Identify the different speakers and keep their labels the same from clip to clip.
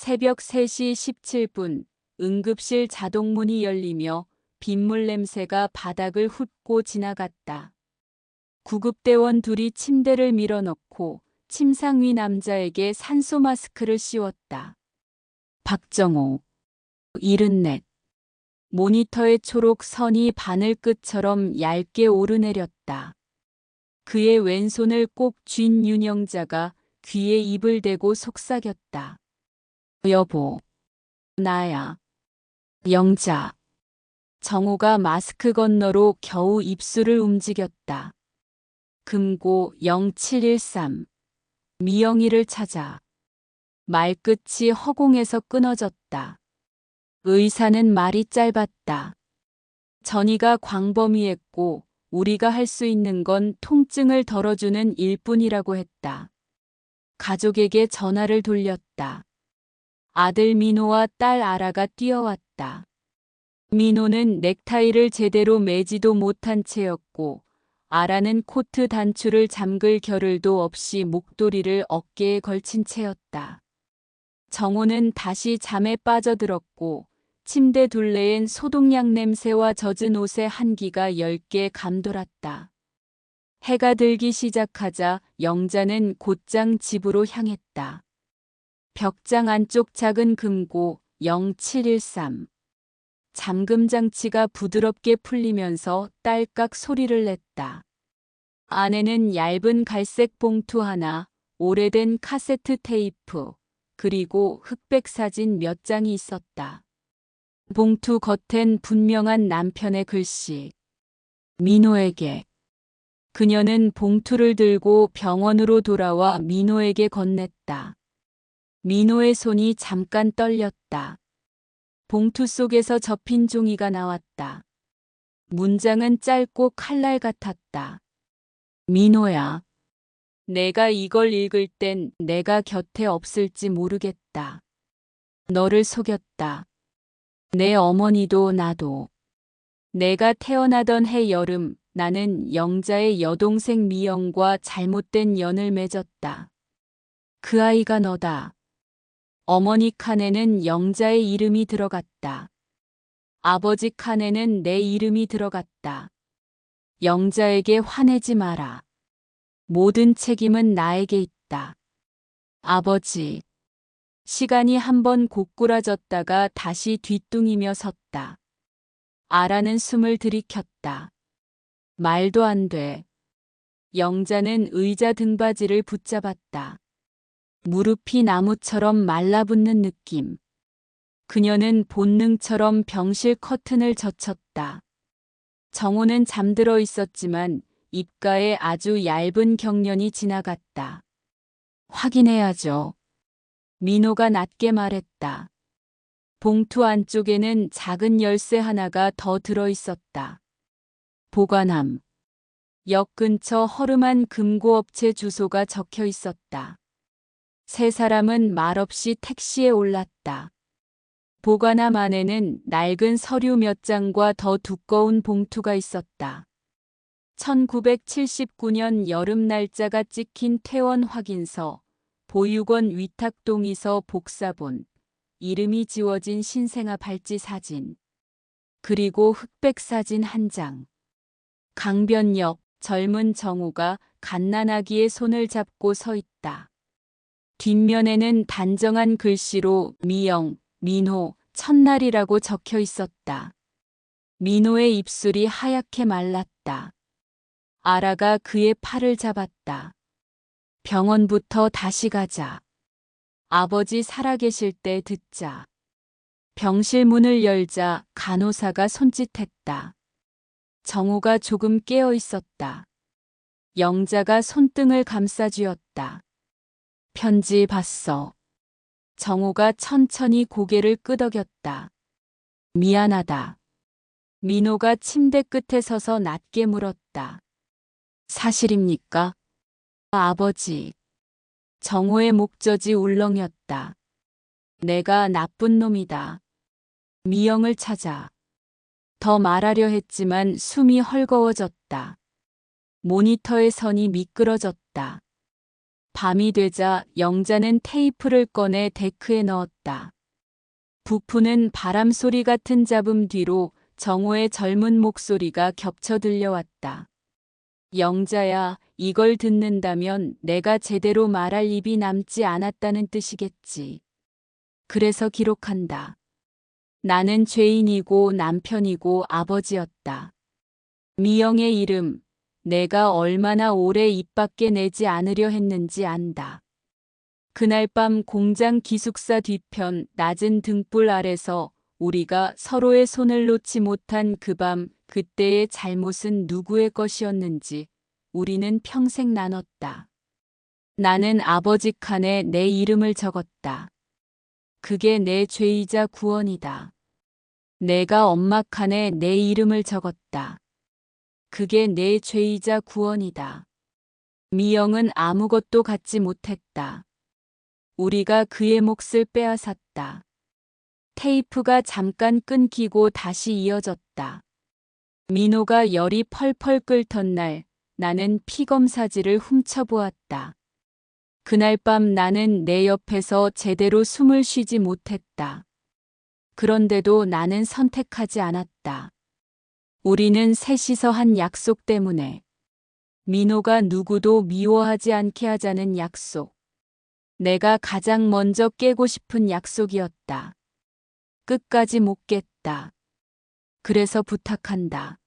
Speaker 1: 새벽 3시 17분 응급실 자동문이 열리며 빗물 냄새가 바닥을 훑고 지나갔다. 구급대원 둘이 침대를 밀어넣고 침상 위 남자에게 산소 마스크를 씌웠다. 박정호, 74. 모니터의 초록 선이 바늘끝처럼 얇게 오르내렸다. 그의 왼손을 꼭 쥔 윤영자가 귀에 입을 대고 속삭였다. 여보, 나야. 영자. 정호가 마스크 건너로 겨우 입술을 움직였다. 금고 0713. 미영이를 찾아. 말끝이 허공에서 끊어졌다. 의사는 말이 짧았다. 전이가 광범위했고 우리가 할 수 있는 건 통증을 덜어주는 일뿐이라고 했다. 가족에게 전화를 돌렸다. 아들 민호와 딸 아라가 뛰어왔다. 민호는 넥타이를 제대로 매지도 못한 채였고 아라는 코트 단추를 잠글 겨를도 없이 목도리를 어깨에 걸친 채였다. 정호는 다시 잠에 빠져들었고 침대 둘레엔 소독약 냄새와 젖은 옷의 한기가 10개 감돌았다. 해가 들기 시작하자 영자는 곧장 집으로 향했다. 벽장 안쪽 작은 금고 0713. 잠금 장치가 부드럽게 풀리면서 딸깍 소리를 냈다. 안에는 얇은 갈색 봉투 하나, 오래된 카세트 테이프, 그리고 흑백 사진 몇 장이 있었다. 봉투 겉엔 분명한 남편의 글씨. 민호에게. 그녀는 봉투를 들고 병원으로 돌아와 민호에게 건넸다. 민호의 손이 잠깐 떨렸다. 봉투 속에서 접힌 종이가 나왔다. 문장은 짧고 칼날 같았다. 민호야. 내가 이걸 읽을 땐 내가 곁에 없을지 모르겠다. 너를 속였다. 내 어머니도 나도. 내가 태어나던 해 여름 나는 영자의 여동생 미영과 잘못된 연을 맺었다. 그 아이가 너다. 어머니 칸에는 영자의 이름이 들어갔다. 아버지 칸에는 내 이름이 들어갔다. 영자에게 화내지 마라. 모든 책임은 나에게 있다. 아버지. 시간이 한번 고꾸라졌다가 다시 뒤뚱이며 섰다. 아라는 숨을 들이켰다. 말도 안 돼. 영자는 의자 등받이를 붙잡았다. 무릎이 나무처럼 말라붙는 느낌. 그녀는 본능처럼 병실 커튼을 젖혔다. 정호는 잠들어 있었지만 입가에 아주 얇은 경련이 지나갔다. 확인해야죠. 민호가 낮게 말했다. 봉투 안쪽에는 작은 열쇠 하나가 더 들어 있었다. 보관함. 역 근처 허름한 금고업체 주소가 적혀 있었다. 세 사람은 말없이 택시에 올랐다. 보관함 안에는 낡은 서류 몇 장과 더 두꺼운 봉투가 있었다. 1979년 여름 날짜가 찍힌 퇴원 확인서, 보육원 위탁동의서 복사본, 이름이 지워진 신생아 발찌 사진, 그리고 흑백 사진 한 장. 강변역, 젊은 정우가 갓난아기의 손을 잡고 서 있다. 뒷면에는 단정한 글씨로 미영, 민호, 첫날이라고 적혀 있었다. 민호의 입술이 하얗게 말랐다. 아라가 그의 팔을 잡았다. 병원부터 다시 가자. 아버지 살아계실 때 듣자. 병실 문을 열자 간호사가 손짓했다. 정우가 조금 깨어 있었다. 영자가 손등을 감싸쥐었다. 편지 봤어. 정우가 천천히 고개를 끄덕였다. 미안하다. 민호가 침대 끝에 서서 낮게 물었다. 사실입니까? 아버지. 정호의 목젖이 울렁였다. 내가 나쁜 놈이다. 미영을 찾아. 더 말하려 했지만 숨이 헐거워졌다. 모니터의 선이 미끄러졌다. 밤이 되자 영자는 테이프를 꺼내 데크에 넣었다. 부푸는 바람 소리 같은 잡음 뒤로 정호의 젊은 목소리가 겹쳐 들려왔다. 영자야, 이걸 듣는다면 내가 제대로 말할 입이 남지 않았다는 뜻이겠지. 그래서 기록한다. 나는 죄인이고 남편이고 아버지였다. 미영의 이름, 내가 얼마나 오래 입 밖에 내지 않으려 했는지 안다. 그날 밤 공장 기숙사 뒤편 낮은 등불 아래서 우리가 서로의 손을 놓지 못한 그 밤, 그때의 잘못은 누구의 것이었는지 우리는 평생 나눴다. 나는 아버지 칸에 내 이름을 적었다. 그게 내 죄이자 구원이다. 내가 엄마 칸에 내 이름을 적었다. 그게 내 죄이자 구원이다. 미영은 아무것도 갖지 못했다. 우리가 그의 몫을 빼앗았다. 테이프가 잠깐 끊기고 다시 이어졌다. 민호가 열이 펄펄 끓던 날 나는 피검사지를 훔쳐보았다. 그날 밤 나는 내 옆에서 제대로 숨을 쉬지 못했다. 그런데도 나는 선택하지 않았다. 우리는 셋이서 한 약속 때문에. 민호가 누구도 미워하지 않게 하자는 약속. 내가 가장 먼저 깨고 싶은 약속이었다. 끝까지 못 깼다. 그래서 부탁한다.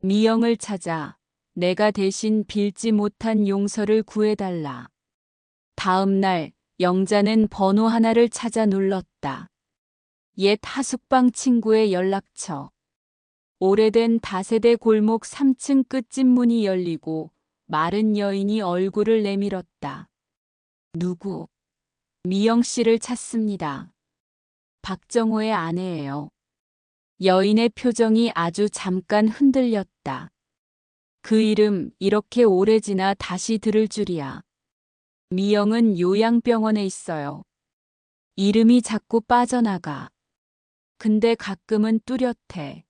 Speaker 1: 미영을 찾아 내가 대신 빌지 못한 용서를 구해달라. 다음 날 영자는 번호 하나를 찾아 눌렀다. 옛 하숙방 친구의 연락처. 오래된 다세대 골목 3층 끝집 문이 열리고 마른 여인이 얼굴을 내밀었다. 누구? 미영 씨를 찾습니다. 박정호의 아내예요. 여인의 표정이 아주 잠깐 흔들렸다. 그 이름 이렇게 오래 지나 다시 들을 줄이야. 미영은 요양병원에 있어요. 이름이 자꾸 빠져나가. 근데 가끔은 뚜렷해.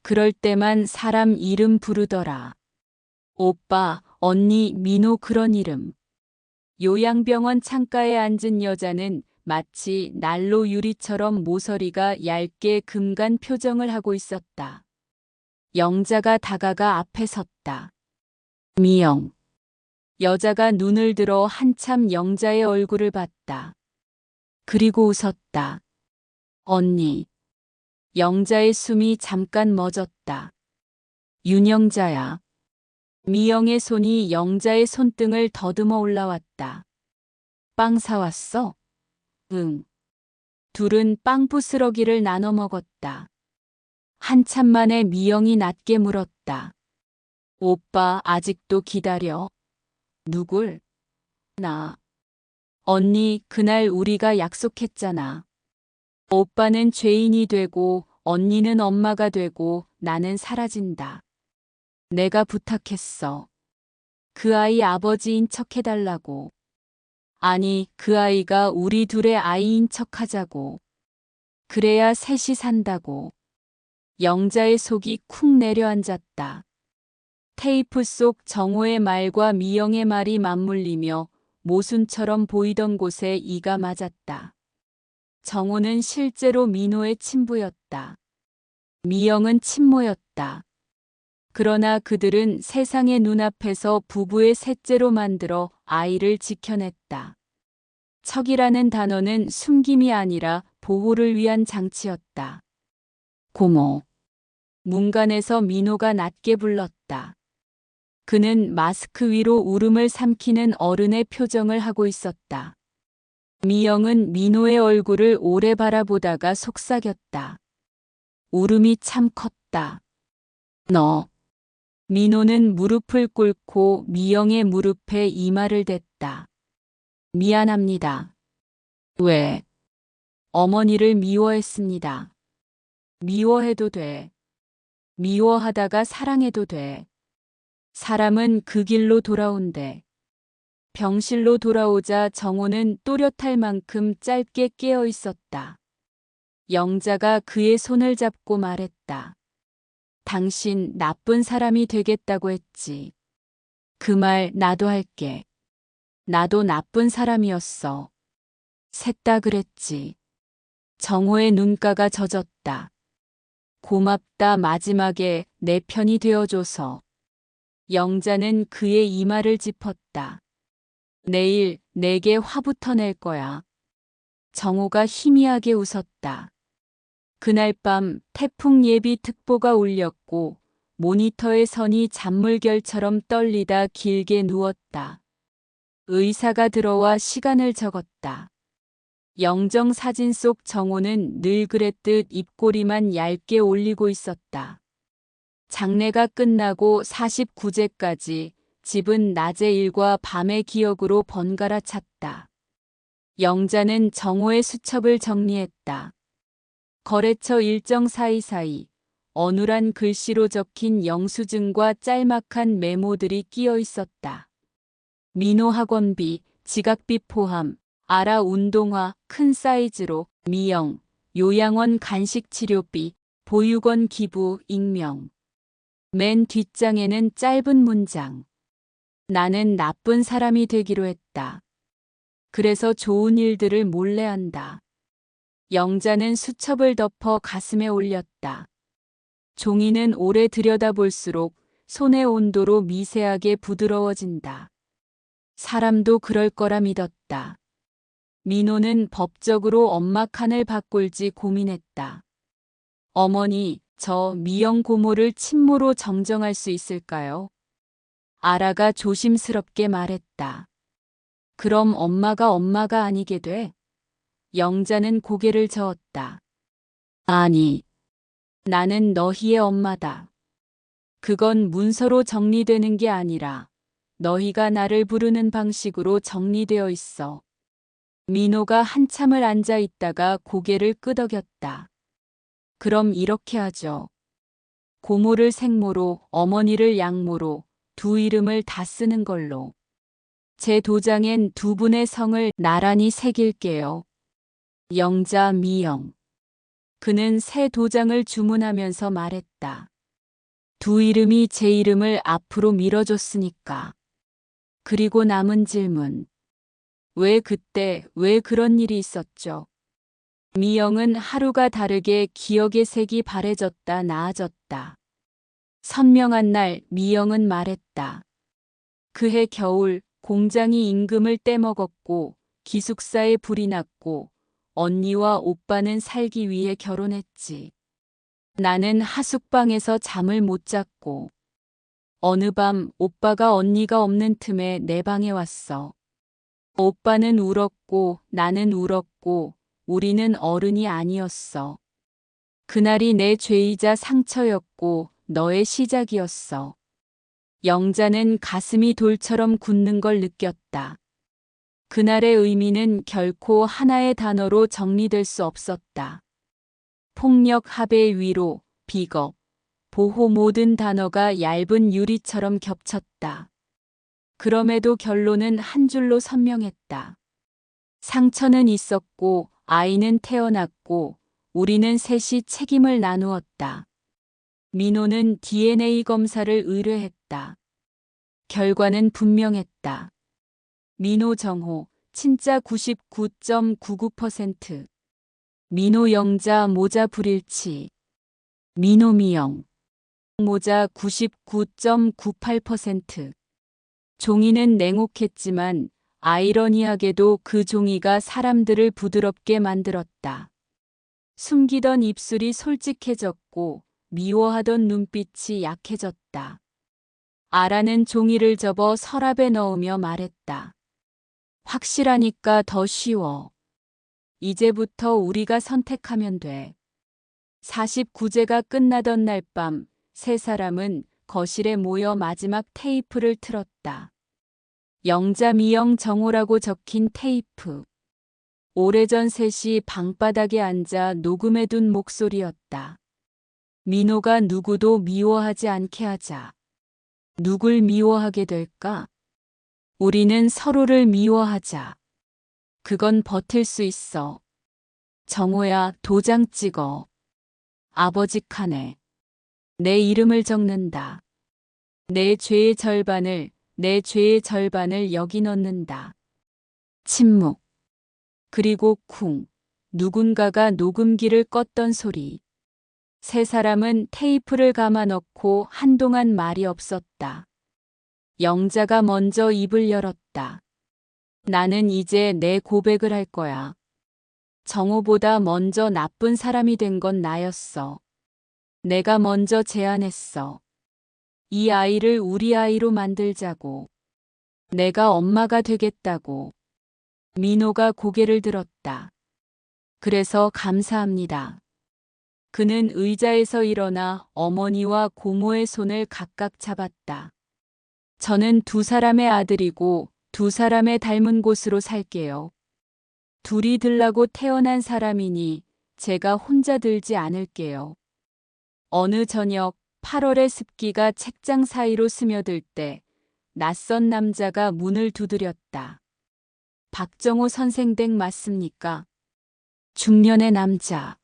Speaker 1: 그럴 때만 사람 이름 부르더라. 오빠, 언니, 민호 그런 이름. 요양병원 창가에 앉은 여자는 마치 난로 유리처럼 모서리가 얇게 금간 표정을 하고 있었다. 영자가 다가가 앞에 섰다. 미영. 여자가 눈을 들어 한참 영자의 얼굴을 봤다. 그리고 웃었다. 언니. 영자의 숨이 잠깐 멎었다. 윤영자야. 미영의 손이 영자의 손등을 더듬어 올라왔다. 빵 사왔어? 응. 둘은 빵 부스러기를 나눠 먹었다. 한참 만에 미영이 낮게 물었다. 오빠 아직도 기다려? 누굴? 나. 언니, 그날 우리가 약속했잖아. 오빠는 죄인이 되고 언니는 엄마가 되고 나는 사라진다. 내가 부탁했어. 그 아이 아버지인 척 해달라고. 아니, 그 아이가 우리 둘의 아이인 척 하자고. 그래야 셋이 산다고. 영자의 속이 쿵 내려앉았다. 테이프 속 정호의 말과 미영의 말이 맞물리며 모순처럼 보이던 곳에 이가 맞았다. 정호는 실제로 민호의 친부였다. 미영은 친모였다. 그러나 그들은 세상의 눈앞에서 부부의 셋째로 만들어 아이를 지켜냈다. 척이라는 단어는 숨김이 아니라 보호를 위한 장치였다. 고모. 문간에서 민호가 낮게 불렀다. 그는 마스크 위로 울음을 삼키는 어른의 표정을 하고 있었다. 미영은 민호의 얼굴을 오래 바라보다가 속삭였다. 울음이 참 컸다. 너. 민호는 무릎을 꿇고 미영의 무릎에 이마를 댔다. 미안합니다. 왜? 어머니를 미워했습니다. 미워해도 돼. 미워하다가 사랑해도 돼. 사람은 그 길로 돌아온대. 병실로 돌아오자 정호는 또렷할 만큼 짧게 깨어 있었다. 영자가 그의 손을 잡고 말했다. 당신 나쁜 사람이 되겠다고 했지. 그 말 나도 할게. 나도 나쁜 사람이었어. 셋 다 그랬지. 정호의 눈가가 젖었다. 고맙다 마지막에 내 편이 되어줘서. 영자는 그의 이마를 짚었다. 내일 내게 화부터 낼 거야. 정호가 희미하게 웃었다. 그날 밤 태풍 예비 특보가 울렸고 모니터의 선이 잔물결처럼 떨리다 길게 누웠다. 의사가 들어와 시간을 적었다. 영정 사진 속 정호는 늘 그랬듯 입꼬리만 얇게 올리고 있었다. 장례가 끝나고 49제까지 집은 낮의 일과 밤의 기억으로 번갈아 찼다. 영자는 정호의 수첩을 정리했다. 거래처 일정 사이사이 어눌한 글씨로 적힌 영수증과 짤막한 메모들이 끼어 있었다. 민호 학원비, 지각비 포함, 아라 운동화 큰 사이즈로, 미영, 요양원 간식 치료비, 보육원 기부, 익명. 맨 뒷장에는 짧은 문장. 나는 나쁜 사람이 되기로 했다. 그래서 좋은 일들을 몰래 한다. 영자는 수첩을 덮어 가슴에 올렸다. 종이는 오래 들여다볼수록 손의 온도로 미세하게 부드러워진다. 사람도 그럴 거라 믿었다. 민호는 법적으로 엄마 칸을 바꿀지 고민했다. 어머니, 저 미영 고모를 친모로 정정할 수 있을까요? 아라가 조심스럽게 말했다. 그럼 엄마가 아니게 돼? 영자는 고개를 저었다. 아니, 나는 너희의 엄마다. 그건 문서로 정리되는 게 아니라 너희가 나를 부르는 방식으로 정리되어 있어. 민호가 한참을 앉아 있다가 고개를 끄덕였다. 그럼 이렇게 하죠. 고모를 생모로, 어머니를 양모로, 두 이름을 다 쓰는 걸로. 제 도장엔 두 분의 성을 나란히 새길게요. 영자 미영. 그는 새 도장을 주문하면서 말했다. 두 이름이 제 이름을 앞으로 밀어줬으니까. 그리고 남은 질문. 왜 그때, 왜 그런 일이 있었죠? 미영은 하루가 다르게 기억의 색이 바래졌다 나아졌다. 선명한 날 미영은 말했다. 그해 겨울 공장이 임금을 떼먹었고 기숙사에 불이 났고 언니와 오빠는 살기 위해 결혼했지. 나는 하숙방에서 잠을 못 잤고 어느 밤 오빠가 언니가 없는 틈에 내 방에 왔어. 오빠는 울었고 나는 울었고 우리는 어른이 아니었어. 그날이 내 죄이자 상처였고 너의 시작이었어. 영자는 가슴이 돌처럼 굳는 걸 느꼈다. 그날의 의미는 결코 하나의 단어로 정리될 수 없었다. 폭력, 합의, 위로, 비겁, 보호 모든 단어가 얇은 유리처럼 겹쳤다. 그럼에도 결론은 한 줄로 선명했다. 상처는 있었고 아이는 태어났고 우리는 셋이 책임을 나누었다. 민호는 DNA 검사를 의뢰했다. 결과는 분명했다. 민호 정호, 친자 99.99%. 민호 영자 모자 불일치. 민호 미영. 모자 99.98%. 종이는 냉혹했지만 아이러니하게도 그 종이가 사람들을 부드럽게 만들었다. 숨기던 입술이 솔직해졌고 미워하던 눈빛이 약해졌다. 아라는 종이를 접어 서랍에 넣으며 말했다. 확실하니까 더 쉬워. 이제부터 우리가 선택하면 돼. 49제가 끝나던 날 밤 세 사람은 거실에 모여 마지막 테이프를 틀었다. 영자 미영 정호라고 적힌 테이프. 오래전 셋이 방바닥에 앉아 녹음해둔 목소리였다. 민호가 누구도 미워하지 않게 하자. 누굴 미워하게 될까? 우리는 서로를 미워하자. 그건 버틸 수 있어. 정호야, 도장 찍어. 아버지 칸에 내 이름을 적는다. 내 죄의 절반을 여기 넣는다. 침묵. 그리고 쿵. 누군가가 녹음기를 껐던 소리. 세 사람은 테이프를 감아 넣고 한동안 말이 없었다. 영자가 먼저 입을 열었다. 나는 이제 내 고백을 할 거야. 정호보다 먼저 나쁜 사람이 된 건 나였어. 내가 먼저 제안했어. 이 아이를 우리 아이로 만들자고. 내가 엄마가 되겠다고. 민호가 고개를 들었다. 그래서 감사합니다. 그는 의자에서 일어나 어머니와 고모의 손을 각각 잡았다. 저는 두 사람의 아들이고 두 사람의 닮은 곳으로 살게요. 둘이 들라고 태어난 사람이니 제가 혼자 들지 않을게요. 어느 저녁 8월의 습기가 책장 사이로 스며들 때 낯선 남자가 문을 두드렸다. 박정호 선생 댁 맞습니까? 중년의 남자.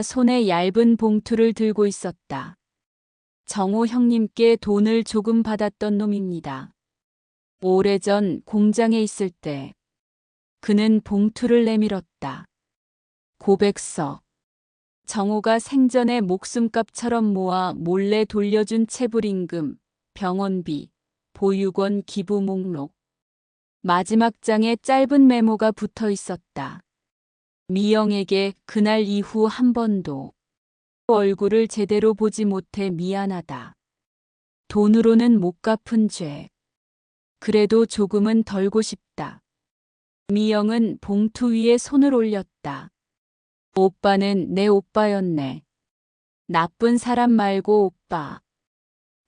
Speaker 1: 손에 얇은 봉투를 들고 있었다. 정호 형님께 돈을 조금 받았던 놈입니다. 오래전 공장에 있을 때. 그는 봉투를 내밀었다. 고백서. 정호가 생전에 목숨값처럼 모아 몰래 돌려준 체불임금, 병원비, 보육원 기부 목록. 마지막 장에 짧은 메모가 붙어 있었다. 미영에게 그날 이후 한 번도 얼굴을 제대로 보지 못해 미안하다. 돈으로는 못 갚은 죄. 그래도 조금은 덜고 싶다. 미영은 봉투 위에 손을 올렸다. 오빠는 내 오빠였네. 나쁜 사람 말고 오빠.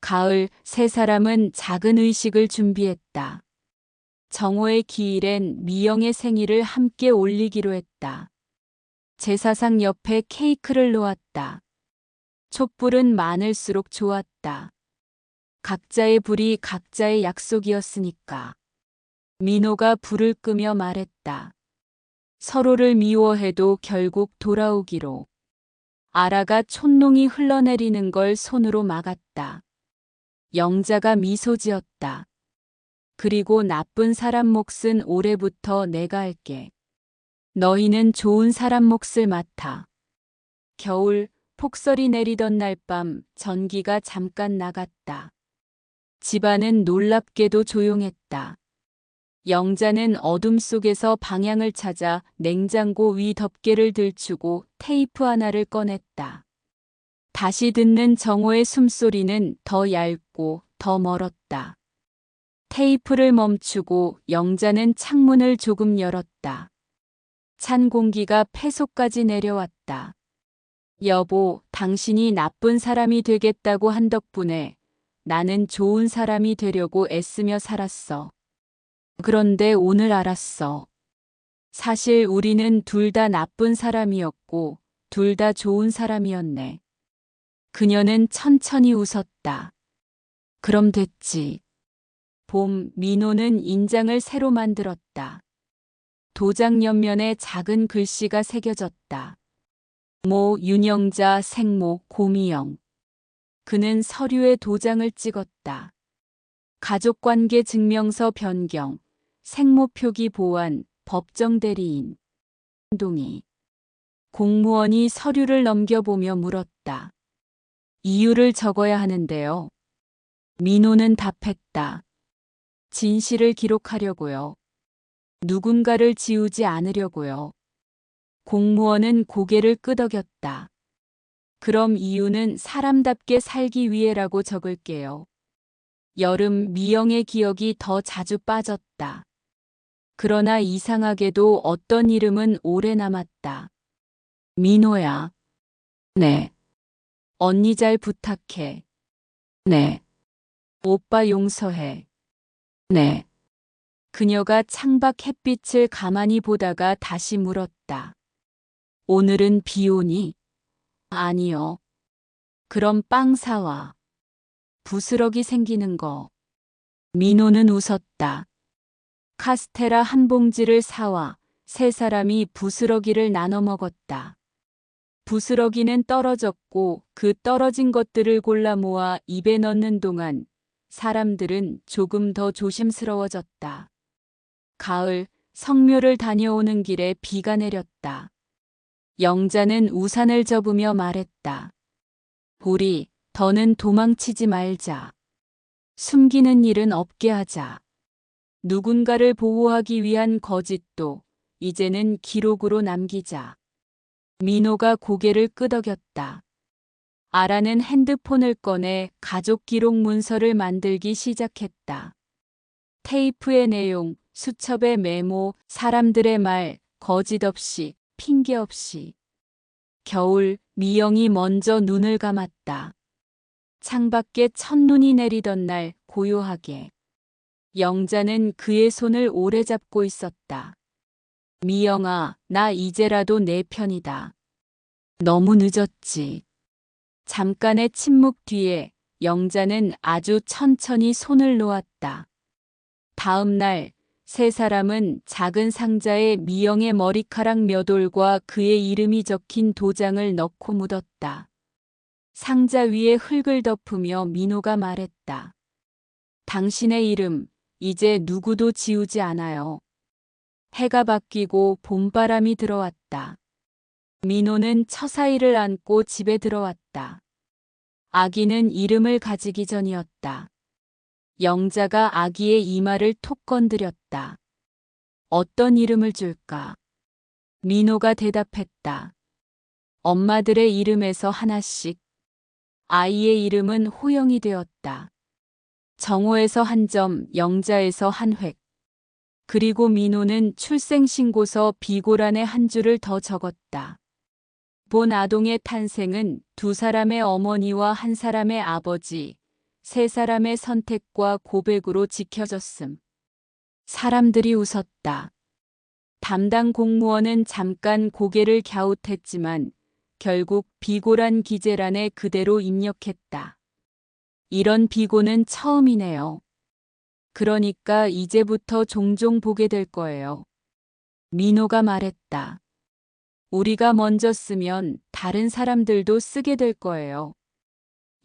Speaker 1: 가을 세 사람은 작은 의식을 준비했다. 정호의 기일엔 미영의 생일을 함께 올리기로 했다. 제사상 옆에 케이크를 놓았다. 촛불은 많을수록 좋았다. 각자의 불이 각자의 약속이었으니까. 민호가 불을 끄며 말했다. 서로를 미워해도 결국 돌아오기로. 아라가 촛농이 흘러내리는 걸 손으로 막았다. 영자가 미소 지었다. 그리고 나쁜 사람 몫은 올해부터 내가 할게. 너희는 좋은 사람 몫을 맡아. 겨울 폭설이 내리던 날 밤 전기가 잠깐 나갔다. 집안은 놀랍게도 조용했다. 영자는 어둠 속에서 방향을 찾아 냉장고 위 덮개를 들추고 테이프 하나를 꺼냈다. 다시 듣는 정호의 숨소리는 더 얇고 더 멀었다. 테이프를 멈추고 영자는 창문을 조금 열었다. 찬 공기가 폐속까지 내려왔다. 여보, 당신이 나쁜 사람이 되겠다고 한 덕분에 나는 좋은 사람이 되려고 애쓰며 살았어. 그런데 오늘 알았어. 사실 우리는 둘 다 나쁜 사람이었고 둘 다 좋은 사람이었네. 그녀는 천천히 웃었다. 그럼 됐지. 봄, 민호는 인장을 새로 만들었다. 도장 옆면에 작은 글씨가 새겨졌다. 모 윤영자 생모 고미영. 그는 서류에 도장을 찍었다. 가족관계 증명서 변경, 생모 표기 보완, 법정 대리인. 동의. 공무원이 서류를 넘겨보며 물었다. 이유를 적어야 하는데요. 민호는 답했다. 진실을 기록하려고요. 누군가를 지우지 않으려고요. 공무원은 고개를 끄덕였다. 그럼 이유는 사람답게 살기 위해라고 적을게요. 여름 미영의 기억이 더 자주 빠졌다. 그러나 이상하게도 어떤 이름은 오래 남았다. 민호야. 네. 언니 잘 부탁해. 네. 오빠 용서해. 네. 그녀가 창밖 햇빛을 가만히 보다가 다시 물었다. 오늘은 비 오니? 아니요. 그럼 빵 사와. 부스러기 생기는 거. 민호는 웃었다. 카스테라 한 봉지를 사와 세 사람이 부스러기를 나눠 먹었다. 부스러기는 떨어졌고 그 떨어진 것들을 골라 모아 입에 넣는 동안 사람들은 조금 더 조심스러워졌다. 가을 성묘를 다녀오는 길에 비가 내렸다. 영자는 우산을 접으며 말했다. 우리 더는 도망치지 말자. 숨기는 일은 없게 하자. 누군가를 보호하기 위한 거짓도 이제는 기록으로 남기자. 민호가 고개를 끄덕였다. 아라는 핸드폰을 꺼내 가족 기록 문서를 만들기 시작했다. 테이프의 내용, 수첩의 메모, 사람들의 말, 거짓 없이, 핑계 없이. 겨울, 미영이 먼저 눈을 감았다. 창밖에 첫눈이 내리던 날 고요하게. 영자는 그의 손을 오래 잡고 있었다. 미영아, 나 이제라도 내 편이다. 너무 늦었지. 잠깐의 침묵 뒤에 영자는 아주 천천히 손을 놓았다. 다음 날, 세 사람은 작은 상자에 미영의 머리카락 몇 올과 그의 이름이 적힌 도장을 넣고 묻었다. 상자 위에 흙을 덮으며 민호가 말했다. 당신의 이름, 이제 누구도 지우지 않아요. 해가 바뀌고 봄바람이 들어왔다. 민호는 처사이를 안고 집에 들어왔다. 아기는 이름을 가지기 전이었다. 영자가 아기의 이마를 톡 건드렸다. 어떤 이름을 줄까? 민호가 대답했다. 엄마들의 이름에서 하나씩. 아이의 이름은 호영이 되었다. 정호에서 한 점, 영자에서 한 획. 그리고 민호는 출생신고서 비고란에 한 줄을 더 적었다. 본 아동의 탄생은 두 사람의 어머니와 한 사람의 아버지, 세 사람의 선택과 고백으로 지켜졌음. 사람들이 웃었다. 담당 공무원은 잠깐 고개를 갸웃했지만 결국 비고란 기재란에 그대로 입력했다. 이런 비고는 처음이네요. 그러니까 이제부터 종종 보게 될 거예요. 민호가 말했다. 우리가 먼저 쓰면 다른 사람들도 쓰게 될 거예요.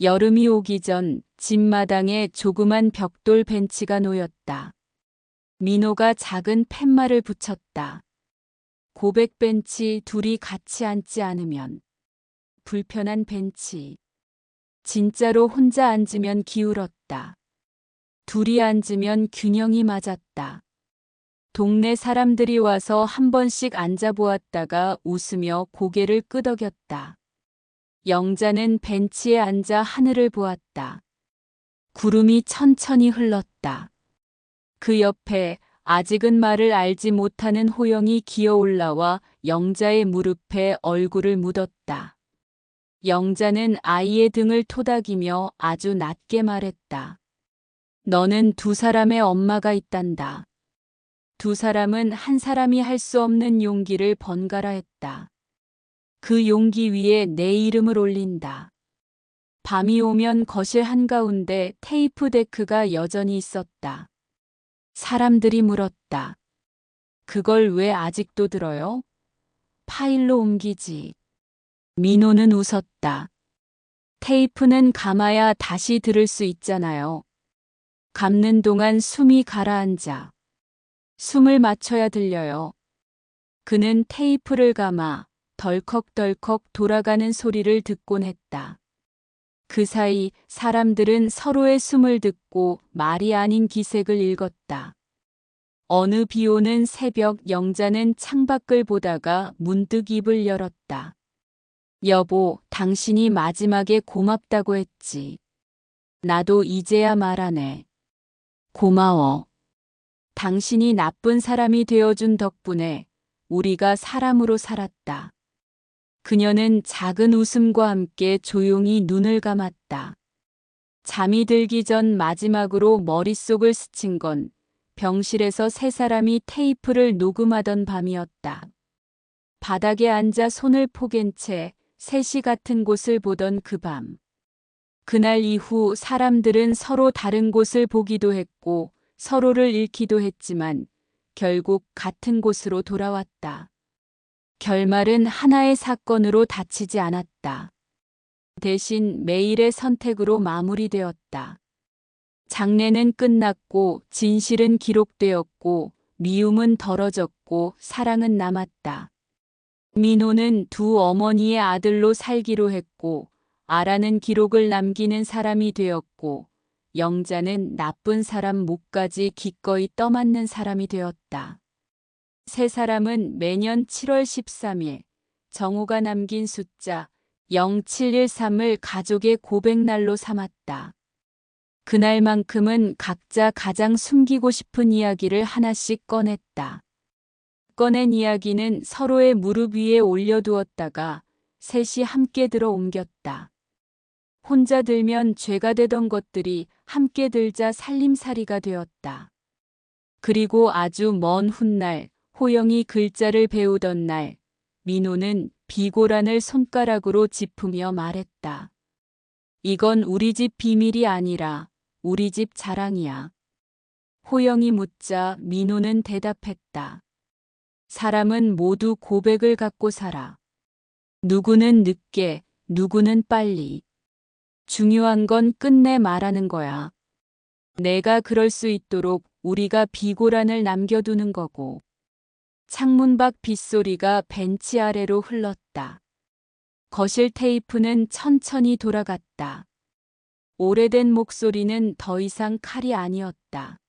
Speaker 1: 여름이 오기 전 집 마당에 조그만 벽돌 벤치가 놓였다. 민호가 작은 팻말을 붙였다. 고백 벤치 둘이 같이 앉지 않으면. 불편한 벤치. 진짜로 혼자 앉으면 기울었다. 둘이 앉으면 균형이 맞았다. 동네 사람들이 와서 한 번씩 앉아보았다가 웃으며 고개를 끄덕였다. 영자는 벤치에 앉아 하늘을 보았다. 구름이 천천히 흘렀다. 그 옆에 아직은 말을 알지 못하는 호영이 기어 올라와 영자의 무릎에 얼굴을 묻었다. 영자는 아이의 등을 토닥이며 아주 낮게 말했다. 너는 두 사람의 엄마가 있단다. 두 사람은 한 사람이 할 수 없는 용기를 번갈아 했다. 그 용기 위에 내 이름을 올린다. 밤이 오면 거실 한가운데 테이프 데크가 여전히 있었다. 사람들이 물었다. 그걸 왜 아직도 들어요? 파일로 옮기지. 민호는 웃었다. 테이프는 감아야 다시 들을 수 있잖아요. 감는 동안 숨이 가라앉아. 숨을 맞춰야 들려요. 그는 테이프를 감아 덜컥덜컥 돌아가는 소리를 듣곤 했다. 그 사이 사람들은 서로의 숨을 듣고 말이 아닌 기색을 읽었다. 어느 비 오는 새벽 영자는 창밖을 보다가 문득 입을 열었다. 여보, 당신이 마지막에 고맙다고 했지. 나도 이제야 말하네. 고마워. 당신이 나쁜 사람이 되어준 덕분에 우리가 사람으로 살았다. 그녀는 작은 웃음과 함께 조용히 눈을 감았다. 잠이 들기 전 마지막으로 머릿속을 스친 건 병실에서 세 사람이 테이프를 녹음하던 밤이었다. 바닥에 앉아 손을 포갠 채 세시 같은 곳을 보던 그 밤. 그날 이후 사람들은 서로 다른 곳을 보기도 했고 서로를 잃기도 했지만 결국 같은 곳으로 돌아왔다. 결말은 하나의 사건으로 닫히지 않았다. 대신 매일의 선택으로 마무리되었다. 장례는 끝났고 진실은 기록되었고 미움은 덜어졌고 사랑은 남았다. 민호는 두 어머니의 아들로 살기로 했고 아라는 기록을 남기는 사람이 되었고 영자는 나쁜 사람 목까지 기꺼이 떠맡는 사람이 되었다. 세 사람은 매년 7월 13일 정호가 남긴 숫자 0713을 가족의 고백날로 삼았다. 그날만큼은 각자 가장 숨기고 싶은 이야기를 하나씩 꺼냈다. 꺼낸 이야기는 서로의 무릎 위에 올려두었다가 셋이 함께 들어 옮겼다. 혼자 들면 죄가 되던 것들이 함께 들자 살림살이가 되었다. 그리고 아주 먼 훗날 호영이 글자를 배우던 날 민호는 비고란을 손가락으로 짚으며 말했다. 이건 우리 집 비밀이 아니라 우리 집 자랑이야. 호영이 묻자 민호는 대답했다. 사람은 모두 고백을 갖고 살아. 누구는 늦게, 누구는 빨리. 중요한 건 끝내 말하는 거야. 내가 그럴 수 있도록 우리가 비고란을 남겨두는 거고. 창문 밖 빗소리가 벤치 아래로 흘렀다. 거실 테이프는 천천히 돌아갔다. 오래된 목소리는 더 이상 칼이 아니었다.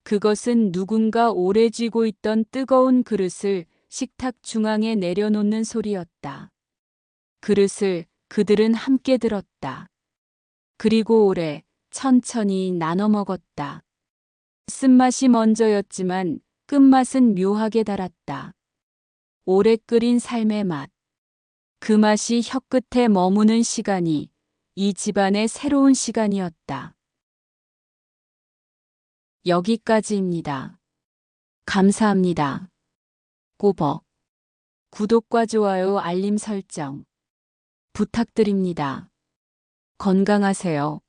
Speaker 1: 그것은 누군가 오래 쥐고 있던 뜨거운 그릇을 식탁 중앙에 내려놓는 소리였다. 그릇을 그들은 함께 들었다. 그리고 오래 천천히 나눠 먹었다. 쓴맛이 먼저였지만 끝맛은 묘하게 달았다. 오래 끓인 삶의 맛. 그 맛이 혀끝에 머무는 시간이 이 집안의 새로운 시간이었다. 여기까지입니다. 감사합니다. 꼬벅. 구독과 좋아요 알림 설정 부탁드립니다. 건강하세요.